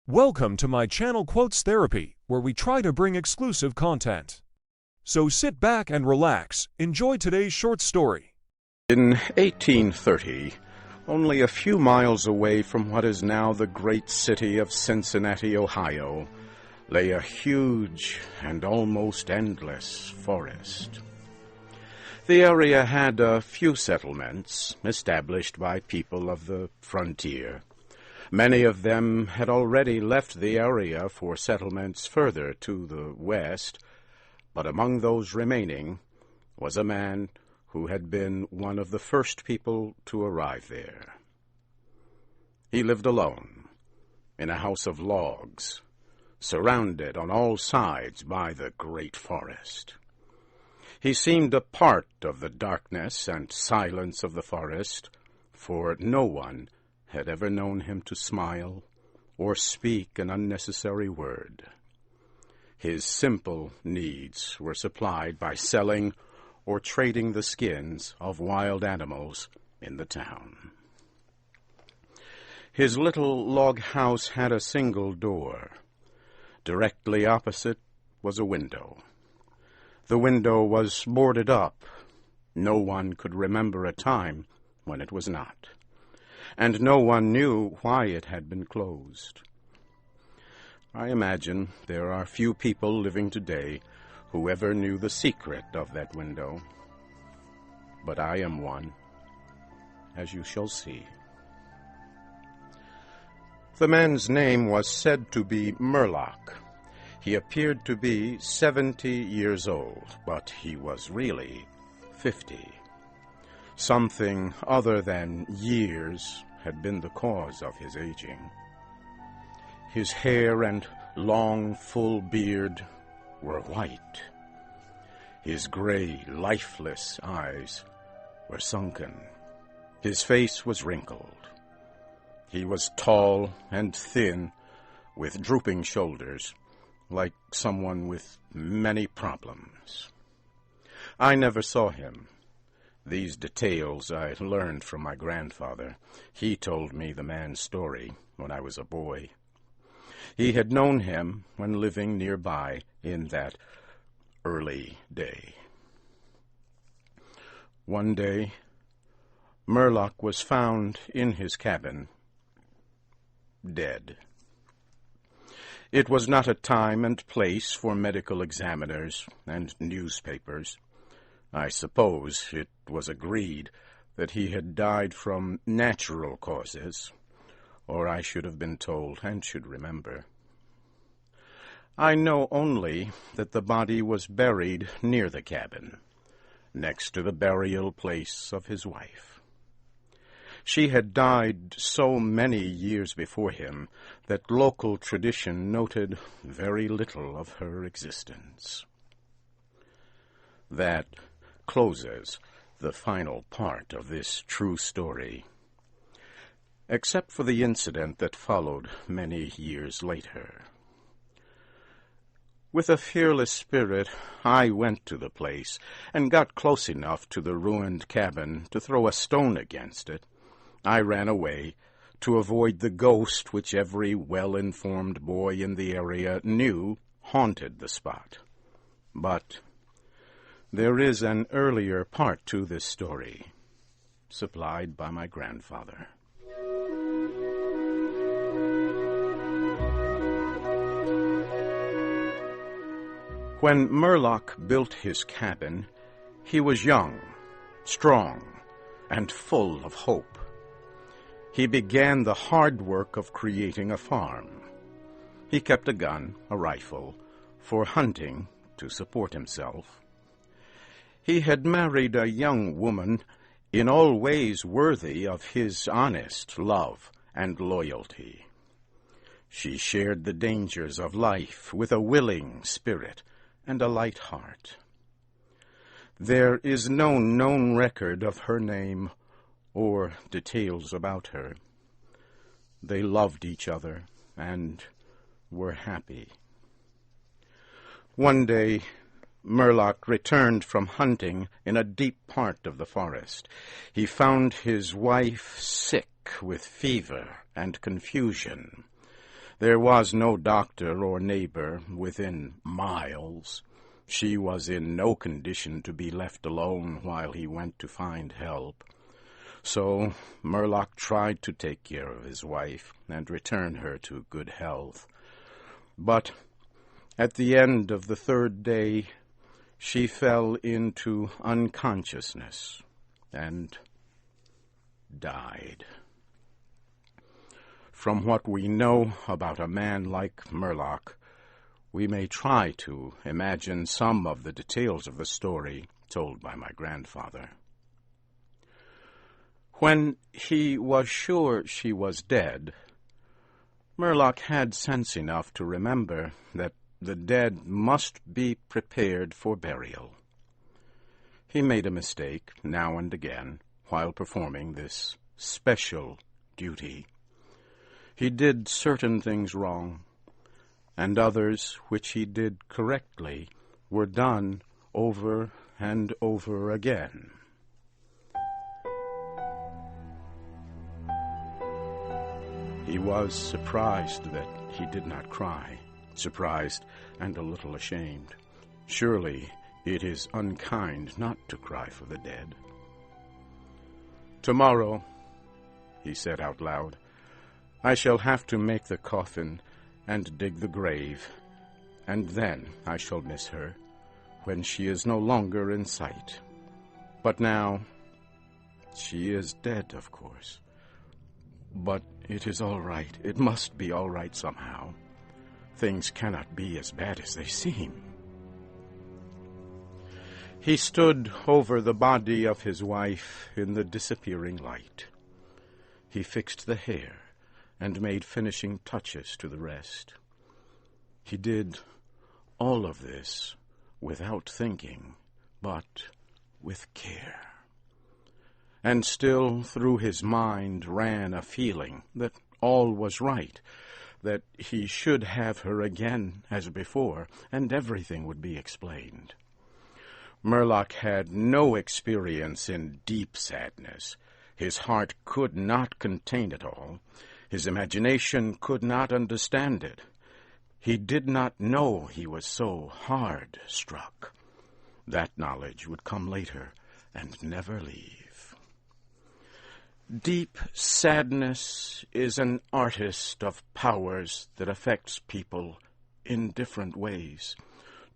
Welcome to my channel Quotes Therapy, where we try to bring exclusive content. So sit back and relax, enjoy today's short story. In 1830, only a few miles away from what is now the great city of Cincinnati, Ohio, lay a huge and almost endless forest. The area had a few settlements established by people of the frontier. Many of them had already left the area for settlements further to the west, but among those remaining was a man who had been one of the first people to arrive there. He lived alone, in a house of logs, surrounded on all sides by the great forest. He seemed a part of the darkness and silence of the forest, for no one had ever known him to smile or speak an unnecessary word. His simple needs were supplied by selling or trading the skins of wild animals in the town. His little log house had a single door. Directly opposite was a window. The window was boarded up. No one could remember a time when it was not, and no one knew why it had been closed. I imagine there are few people living today who ever knew the secret of that window, but I am one, as you shall see. The man's name was said to be Murlock. He appeared to be 70 years old, but he was really 50. Something other than years had been the cause of his aging. His hair and long, full beard were white. His gray, lifeless eyes were sunken. His face was wrinkled. He was tall and thin, with drooping shoulders, like someone with many problems. I never saw him. These details I learned from my grandfather. He told me the man's story when I was a boy. He had known him when living nearby in that early day. One day, Murlock was found in his cabin, dead. It was not a time and place for medical examiners and newspapers. I suppose it was agreed that he had died from natural causes, or I should have been told and should remember. I know only that the body was buried near the cabin, next to the burial place of his wife. She had died so many years before him that local tradition noted very little of her existence. That closes the final part of this true story, except for the incident that followed many years later. With a fearless spirit, I went to the place and got close enough to the ruined cabin to throw a stone against it. I ran away to avoid the ghost which every well-informed boy in the area knew haunted the spot. But there is an earlier part to this story, supplied by my grandfather. When Murlock built his cabin, he was young, strong, and full of hope. He began the hard work of creating a farm. He kept a gun, a rifle, for hunting to support himself. He had married a young woman in all ways worthy of his honest love and loyalty. She shared the dangers of life with a willing spirit and a light heart. There is no known record of her name or details about her. They loved each other and were happy. One day, Murlock returned from hunting in a deep part of the forest. He found his wife sick with fever and confusion. There was no doctor or neighbor within miles. She was in no condition to be left alone while he went to find help. So Murlock tried to take care of his wife and return her to good health. But at the end of the third day, she fell into unconsciousness and died. From what we know about a man like Murlock, we may try to imagine some of the details of the story told by my grandfather. When he was sure she was dead, Murlock had sense enough to remember that the dead must be prepared for burial. He made a mistake now and again while performing this special duty. He did certain things wrong, and others which he did correctly were done over and over again. He was surprised that he did not cry, surprised and a little ashamed. Surely it is unkind not to cry for the dead. "Tomorrow," he said out loud, "I shall have to make the coffin and dig the grave, and then I shall miss her when she is no longer in sight. But now, she is dead, of course. But it is all right. It must be all right somehow. Things cannot be as bad as they seem." He stood over the body of his wife in the disappearing light. He fixed the hair and made finishing touches to the rest. He did all of this without thinking, but with care. And still through his mind ran a feeling that all was right, that he should have her again as before, and everything would be explained. Murlock had no experience in deep sadness. His heart could not contain it all. His imagination could not understand it. He did not know he was so hard struck. That knowledge would come later and never leave. Deep sadness is an artist of powers that affects people in different ways.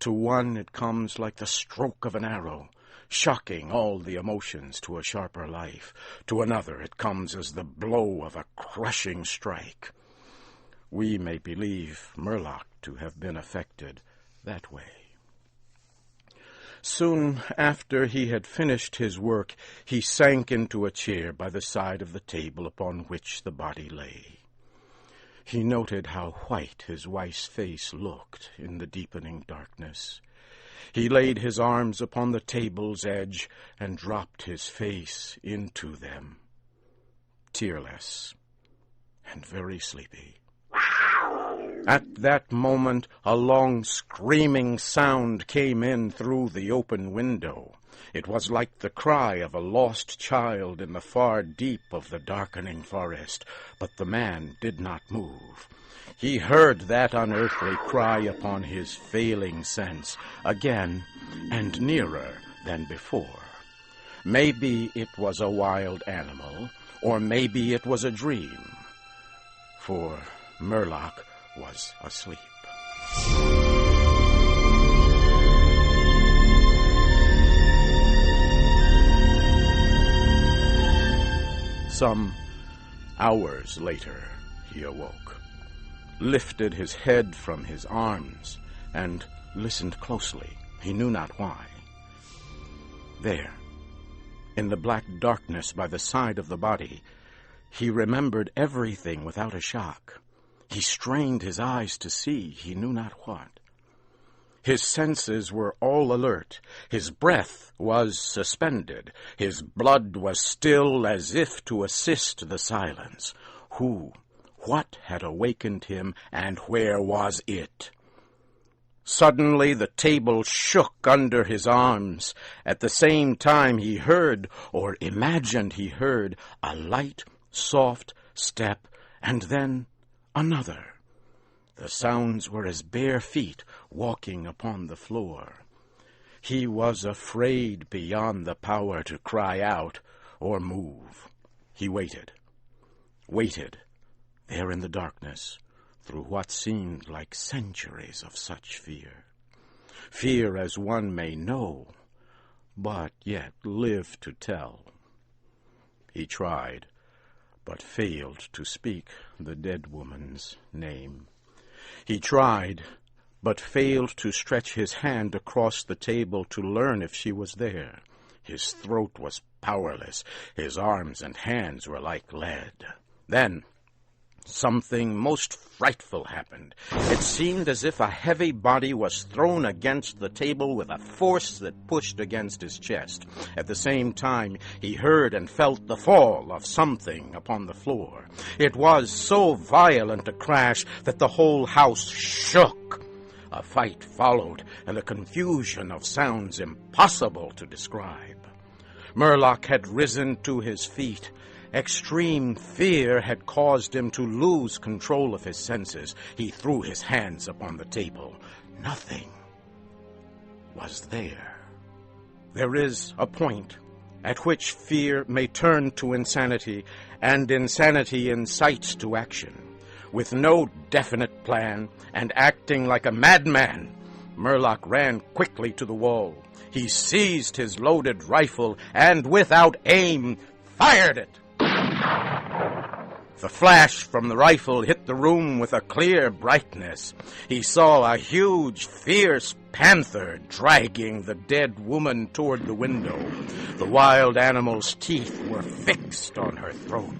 To one it comes like the stroke of an arrow, shocking all the emotions to a sharper life. To another it comes as the blow of a crushing strike. We may believe Murlock to have been affected that way. Soon after he had finished his work, he sank into a chair by the side of the table upon which the body lay. He noted how white his wife's face looked in the deepening darkness. He laid his arms upon the table's edge and dropped his face into them, tearless and very sleepy. At that moment, a long screaming sound came in through the open window. It was like the cry of a lost child in the far deep of the darkening forest, but the man did not move. He heard that unearthly cry upon his failing sense, again and nearer than before. Maybe it was a wild animal, or maybe it was a dream, for Murlock was asleep. Some hours later, he awoke, lifted his head from his arms, and listened closely. He knew not why. There, in the black darkness by the side of the body, he remembered everything without a shock. He strained his eyes to see he knew not what. His senses were all alert. His breath was suspended. His blood was still as if to assist the silence. Who, what had awakened him, and where was it? Suddenly the table shook under his arms. At the same time he heard, or imagined he heard, a light, soft step, and then another. The sounds were his bare feet walking upon the floor. He was afraid beyond the power to cry out or move. He waited, there in the darkness, through what seemed like centuries of such fear. Fear as one may know, but yet live to tell. He tried, but failed to speak the dead woman's name. He tried, but failed to stretch his hand across the table to learn if she was there. His throat was powerless. His arms and hands were like lead. Then something most frightful happened. It seemed as if a heavy body was thrown against the table with a force that pushed against his chest. At the same time, he heard and felt the fall of something upon the floor. It was so violent a crash that the whole house shook. A fight followed, and a confusion of sounds impossible to describe. Murlock had risen to his feet. Extreme fear had caused him to lose control of his senses. He threw his hands upon the table. Nothing was there. There is a point at which fear may turn to insanity, and insanity incites to action. With no definite plan, and acting like a madman, Murlock ran quickly to the wall. He seized his loaded rifle, and without aim, fired it. The flash from the rifle hit the room with a clear brightness. He saw a huge, fierce panther dragging the dead woman toward the window. The wild animal's teeth were fixed on her throat.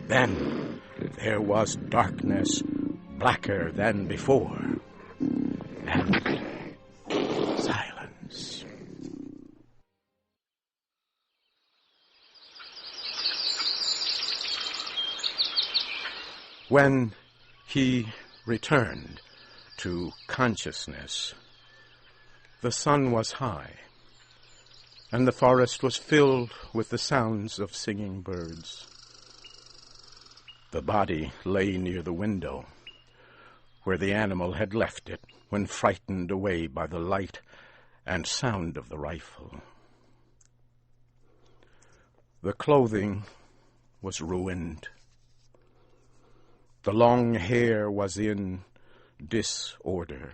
Then there was darkness, blacker than before, and silence. When he returned to consciousness, the sun was high, and the forest was filled with the sounds of singing birds. The body lay near the window, where the animal had left it when frightened away by the light and sound of the rifle. The clothing was ruined. The long hair was in disorder.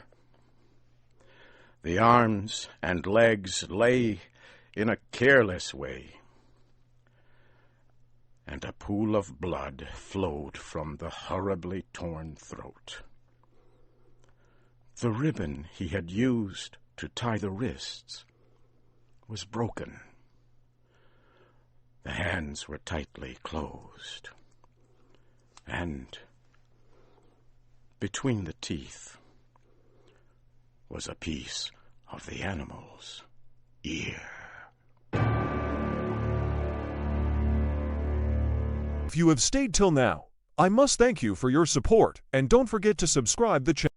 The arms and legs lay in a careless way, and a pool of blood flowed from the horribly torn throat. The ribbon he had used to tie the wrists was broken. The hands were tightly closed, and between the teeth was a piece of the animal's ear. If you have stayed till now, I must thank you for your support, and don't forget to subscribe the channel.